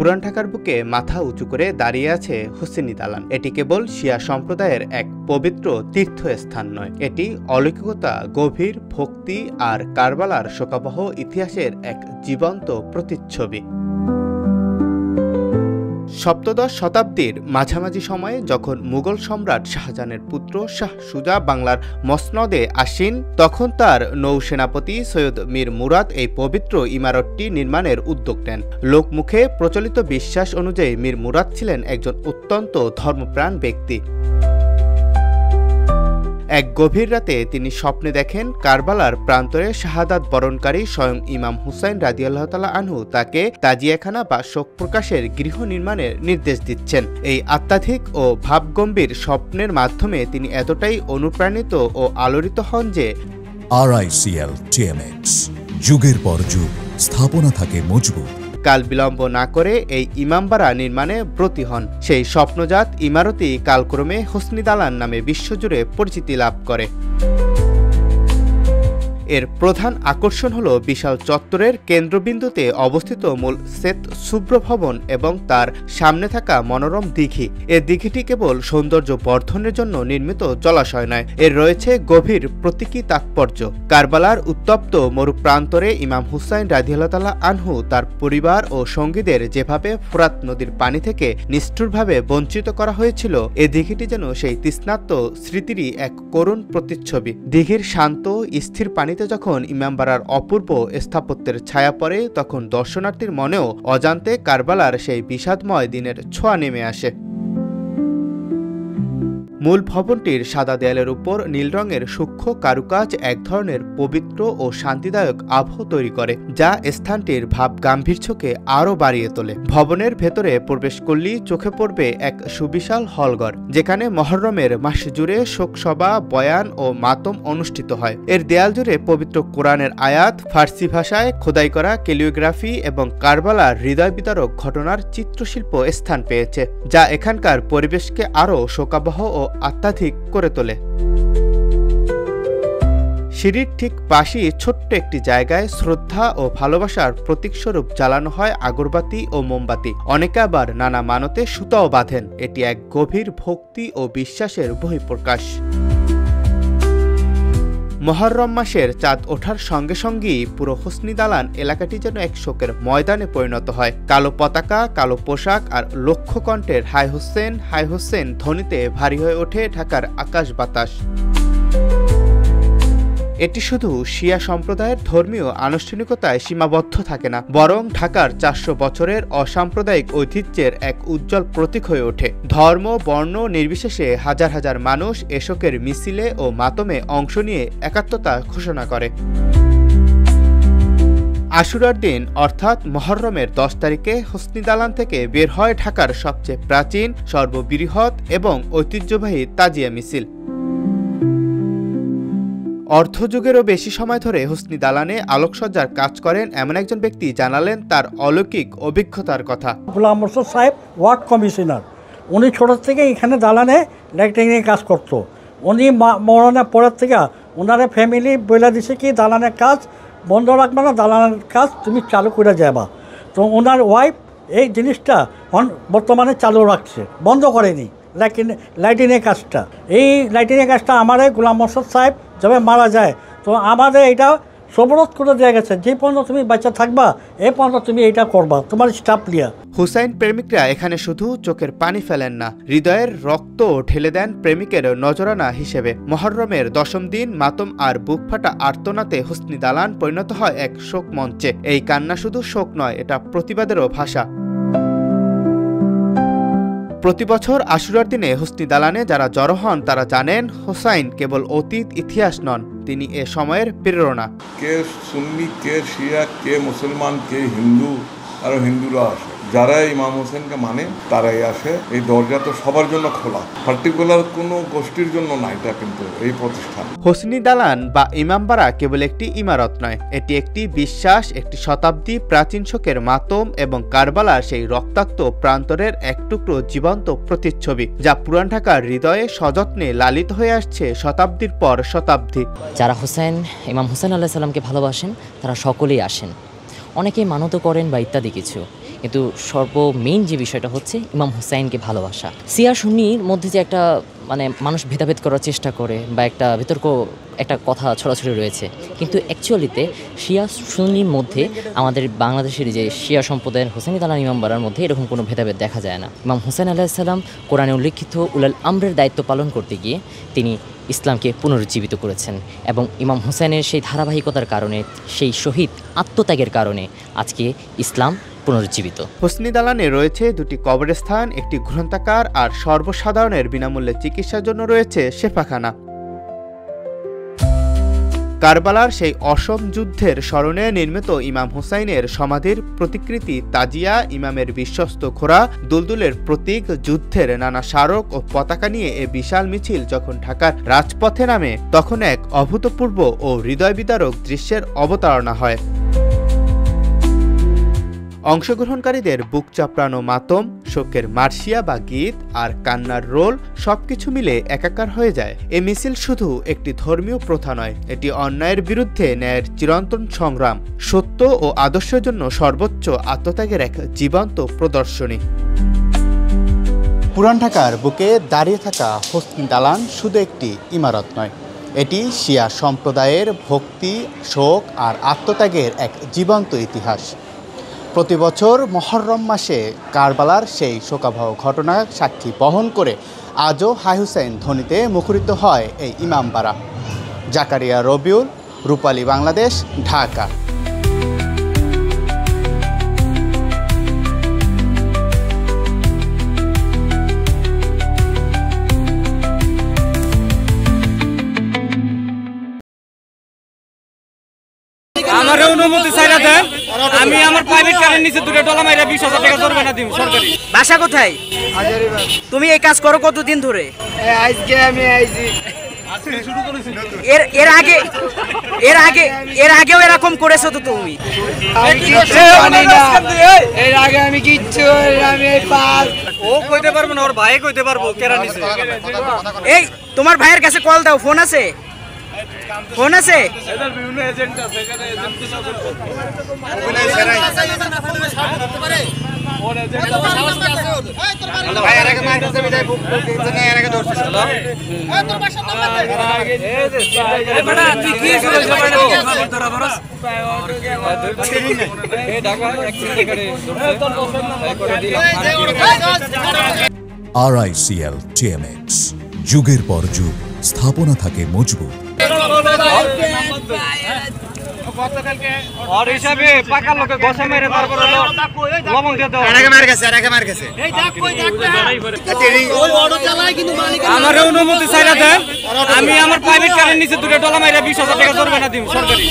পুরান ঢাকার বুকে মাথা উঁচু করে দাঁড়িয়ে আছে হোসেনি দালান। এটি কেবল শিয়া সম্প্রদায়ের এক পবিত্র তীর্থস্থান নয়, এটি অলৌকিকতা, গভীর ভক্তি আর কারবালার শোকাবহ ইতিহাসের এক জীবন্ত প্রতিচ্ছবি। সপ্তদশ শতাব্দীর মাঝামাঝি সময়ে যখন মুঘল সম্রাট শাহজাহানের পুত্র শাহ সুজা বাংলার মসনদে আসীন, তখন তার নৌসেনাপতি সৈয়দ মীর মুরাদ এই পবিত্র ইমারতটি নির্মাণের উদ্যোগ নেন। লোকমুখে প্রচলিত বিশ্বাস অনুযায়ী মীর মুরাদ ছিলেন একজন অত্যন্ত ধর্মপ্রাণ ব্যক্তি। এক গভীর রাতে তিনি স্বপ্নে দেখেন কারবালার প্রান্তরে শাহাদাত বরণকারী স্বয়ং ইমাম হুসাইন রাদিয়াল্লাহু তাআলা আনহু তাকে তাজিয়াখানা বা শোক প্রকাশের গৃহ নির্মাণের নির্দেশ দিচ্ছেন। এই আধ্যাত্মিক ও ভাবগম্ভীর স্বপ্নের মাধ্যমে তিনি এতটাই অনুপ্রাণিত ও আলোড়িত হন যে RICL TMX যুগের পর যুগ স্থাপনা থাকে মজবুত। কাল বিলম্ব না করে এই ইমামবাড়া নির্মাণে ব্রতী হন। সেই স্বপ্নজাত ইমারতই কালক্রমে হোসনি দালান নামে বিশ্বজুড়ে পরিচিতি লাভ করে। এর প্রধান আকর্ষণ হল বিশাল চত্বরের কেন্দ্রবিন্দুতে অবস্থিত মূল শ্বেত শুভ্র ভবন এবং তার সামনে থাকা মনোরম দিঘি। এ দিঘিটি কেবল সৌন্দর্য বর্ধনের জন্য নির্মিত জলাশয় নয়, এর রয়েছে গভীর প্রতীকী তাৎপর্য। কারবালার উত্তপ্ত মরুপ্রান্তরে ইমাম হুসাইন রাদিয়াল্লাহু তাআলা আনহু তার পরিবার ও সঙ্গীদের যেভাবে ফোরাত নদীর পানি থেকে নিষ্ঠুরভাবে বঞ্চিত করা হয়েছিল, এ দিঘিটি যেন সেই তৃষ্ণার্ত স্মৃতিরই এক করুণ প্রতিচ্ছবি। দিঘির শান্ত স্থির পানিতে যখন ইমামবাড়ার অপূর্ব স্থাপত্যের ছায়া পড়ে, তখন দর্শনার্থীর মনেও অজান্তে কারবালার সেই বিষাদময় দিনের ছোঁয়া নেমে আসে। মূল ভবনটির সাদা দেয়ালের উপর নীল রঙের সূক্ষ্ম কারুকাজ এক ধরনের পবিত্র ও শান্তিদায়ক আবহ তৈরি করে, যা স্থানটির ভাব গাম্ভীর্যকে আরও বাড়িয়ে তোলে। ভবনের ভেতরে প্রবেশ করলেই চোখে পড়বে এক সুবিশাল হলঘর, যেখানে মহররমের মাস জুড়ে শোকসভা, বয়ান ও মাতম অনুষ্ঠিত হয়। এর দেয়াল জুড়ে পবিত্র কোরআনের আয়াত, ফার্সি ভাষায় খোদাই করা ক্যালিওগ্রাফি এবং কারবালার হৃদয় বিদারক ঘটনার চিত্রশিল্প স্থান পেয়েছে, যা এখানকার পরিবেশকে আরও শোকাবহ ও আধ্যাত্মিক করে তোলে। সিঁড়ির ঠিক পাশেই ছোট্ট একটি জায়গায় শ্রদ্ধা ও ভালোবাসার প্রতীকস্বরূপ জ্বালানো হয় আগরবাতি ও মোমবাতি। অনেকে আবার নানা মানতে সুতাও বাঁধেন। এটি এক গভীর ভক্তি ও বিশ্বাসের বহিঃপ্রকাশ। মহররম মাসের চাঁদ ওঠার সঙ্গে সঙ্গেই পুরো হোসনি দালান এলাকাটি যেন এক শোকের ময়দানে পরিণত হয়। কালো পতাকা, কালো পোশাক আর লক্ষ কণ্ঠের হাই হোসেন ধ্বনিতে ভারী হয়ে ওঠে ঢাকার আকাশ বাতাস। এটি শুধু শিয়া সম্প্রদায়ের ধর্মীয় আনুষ্ঠানিকতায় সীমাবদ্ধ থাকে না, বরং ঢাকার 400 বছরের অসাম্প্রদায়িক ঐতিহ্যের এক উজ্জ্বল প্রতীক হয়ে ওঠে। ধর্ম, বর্ণ নির্বিশেষে হাজার হাজার মানুষ এশকের মিছিলে ও মাতমে অংশ নিয়ে একাত্মতা ঘোষণা করে। আশুরার দিন অর্থাৎ মহররমের 10 তারিখে হোসনি দালান থেকে বের হয় ঢাকার সবচেয়ে প্রাচীন, সর্ববৃহৎ এবং ঐতিহ্যবাহী তাজিয়া মিছিল। অর্ধযুগেরও বেশি সময় ধরে হোসনি দালানে আলোকসজ্জার কাজ করেন এমন একজন ব্যক্তি জানালেন তার অলৌকিক অভিজ্ঞতার কথা। গোলাম মোর্শেদ সাহেব ওয়ার্ড কমিশনার, উনি ছোটোর থেকে এখানে দালানে লাইটিংয়ে কাজ করতো। উনি মরণের পরের থেকে ওনারা ফ্যামিলি বলে দিছে কি দালানের কাজ বন্ধ রাখবে না, দালানের কাজ তুমি চালু করে যাবা। তো ওনার ওয়াইফ এই জিনিসটা বর্তমানে চালু রাখছে, বন্ধ করেনি লাইটিংয়ের কাজটা। এই লাইটিংয়ের কাজটা আমাদের গোলাম মোর্শেদ সাহেব যবে মারা যায়, তো আমাদের এটা সবরত করে দেওয়া গেছে, যে পর্যন্ত তুমি বাচ্চা থাকবা এ পর্যন্ত তুমি এটা করবা, তোমার স্টাফ লিয়া। হুসাইন প্রেমিকরা এখানে শুধু চোখের পানি ফেলেন না, হৃদয়ের রক্ত ঢেলে দেন প্রেমিকের নজরানা হিসেবে। মহররমের 10ম দিন মাতম আর বুক ফাটা আর্তনাতে হোসনি দালান পরিণত হয় এক শোক মঞ্চে। এই কান্না শুধু শোক নয়, এটা প্রতিবাদেরও ভাষা। প্রতি বছর আশুরার দিনে হোসনি দালানে যারা জড়ো হন তারা জানেন হোসাইন কেবল অতীত ইতিহাস নন, তিনি এ সময়ের প্রেরণা। কে সুন্নি, কে শিয়া, কে মুসলমান, কে হিন্দু, আরও হিন্দুরা আসে। যারা ইমাম হোসেনকে মানে তারাই আসে। এই দরজা তো সবার জন্য খোলা, পার্টিকুলার কোনো গোষ্ঠীর জন্য না। এটা কিন্তু এই প্রতিষ্ঠান হোসনি দালান বা ইমামবাড়া কেবল একটি ইমারত নয়, এটি একটি বিশ্বাস, একটি শতাব্দী প্রাচীন শোকের মাতম এবং কারবালার সেই রক্তাক্ত প্রান্তরের এক টুকরো জীবন্ত প্রতিচ্ছবি, যা পুরান ঢাকার হৃদয়ে সযত্নে লালিত হয়ে আসছে শতাব্দীর পর শতাব্দী। যারা ইমাম হোসেন আলাইহিস সালামকে ভালোবাসেন তারা সকলেই আসেন। অনেকেই মানত করেন বা ইত্যাদি কিছু, কিন্তু মেইন যে বিষয়টা হচ্ছে ইমাম হুসাইনকে ভালোবাসা। শিয়া সুন্নির মধ্যে যে একটা মানে মানুষ ভেদাভেদ করার চেষ্টা করে বা একটা বিতর্ক একটা কথা ছড়াছড়ি রয়েছে, কিন্তু অ্যাকচুয়ালিতে শিয়া সুন্নির মধ্যে আমাদের বাংলাদেশের যে শিয়া সম্প্রদায়ের হোসেনি দালান ইমামবাড়ার মধ্যে এরকম কোনো ভেদাভেদ দেখা যায় না। ইমাম হুসাইন আলাইহিস সালাম কোরআনে উল্লিখিত উলাল আমরের দায়িত্ব পালন করতে গিয়ে তিনি ইসলামকে পুনরুজ্জীবিত করেছেন, এবং ইমাম হুসাইনের সেই ধারাবাহিকতার কারণে, সেই শহীদ আত্মত্যাগের কারণে আজকে ইসলাম পুনরুজ্জীবিত। হোসনি দালানে রয়েছে 2টি কবরস্থান, একটি গ্রন্থাগার আর সর্বসাধারণের বিনামূল্যে চিকিৎসার জন্য রয়েছে শেফাখানা। কারবালার সেই অসম যুদ্ধের স্মরণে নির্মিত ইমাম হুসাইনের সমাধির প্রতিকৃতি তাজিয়া, ইমামের বিশ্বস্ত ঘোড়া, দুলদুলের প্রতীক, যুদ্ধের নানা স্মারক ও পতাকা নিয়ে এ বিশাল মিছিল যখন ঢাকার রাজপথে নামে, তখন এক অভূতপূর্ব ও হৃদয়বিদারক দৃশ্যের অবতারণা হয়। অংশগ্রহণকারীদের বুক চাপড়ানো মাতম, শোকের মার্শিয়া বা গীত আর কান্নার রোল সবকিছু মিলে একাকার হয়ে যায়। এ মিছিল শুধু একটি ধর্মীয় প্রথা নয়, এটি অন্যায়ের বিরুদ্ধে ন্যায়ের চিরন্তন সংগ্রাম, সত্য ও আদর্শের জন্য সর্বোচ্চ আত্মত্যাগের এক জীবন্ত প্রদর্শনী। পুরান ঢাকার বুকে দাঁড়িয়ে থাকা হোসনি দালান শুধু একটি ইমারত নয়, এটি শিয়া সম্প্রদায়ের ভক্তি, শোক আর আত্মত্যাগের এক জীবন্ত ইতিহাস। প্রতি বছর মহররম মাসে কারবালার সেই শোকাবহ ঘটনা সাক্ষী বহন করে আজও হাই হুসাইন ধ্বনিতে মুখরিত হয় এই ইমামবাড়া। জাকারিয়া রবিউল, রূপালী বাংলাদেশ, ঢাকা। আমার অনুমতি চাইলা দেন, আমি আমার প্রাইভেট কারের নিচে 2টা ডলা মাইরা 20,000 টাকা জরিমানা দিব সরকারি। বাসা কোথায়? তুমি এই কাজ করো কতদিন ধরে? আজকে আমি আইছি। এর আগেও এরকম করেছো তো তুমি? এর আগে আমি কিচ্ছু, আমি পাস ও কইতে পারবো না, ওর ভাই কইতে পারবো কেরা নিছে। এই তোমার ভাইয়ের কাছে কল দাও, ফোন আছে? ফোন আছে? এদের বিভিন্ন এজেন্ট আছে, এখানে এজেন্ট RICL TMX, যুগের পর যুগ স্থাপনা থাকে মজবুত। और हिसाबे पाका लोके गोसे मेरे तारপর হলো লবণ দিয়ে দাও। আরেকে মার গেছে এই দেখ কই দেখটা ওই অটো চালায় কিন্তু মালিক আমার অনুমতি চাইলা দেন, আমি আমার প্রাইভেট কারের নিচে 2টা ডলা মাইরা 20,000 টাকা জরিমানা দিব সরকারি।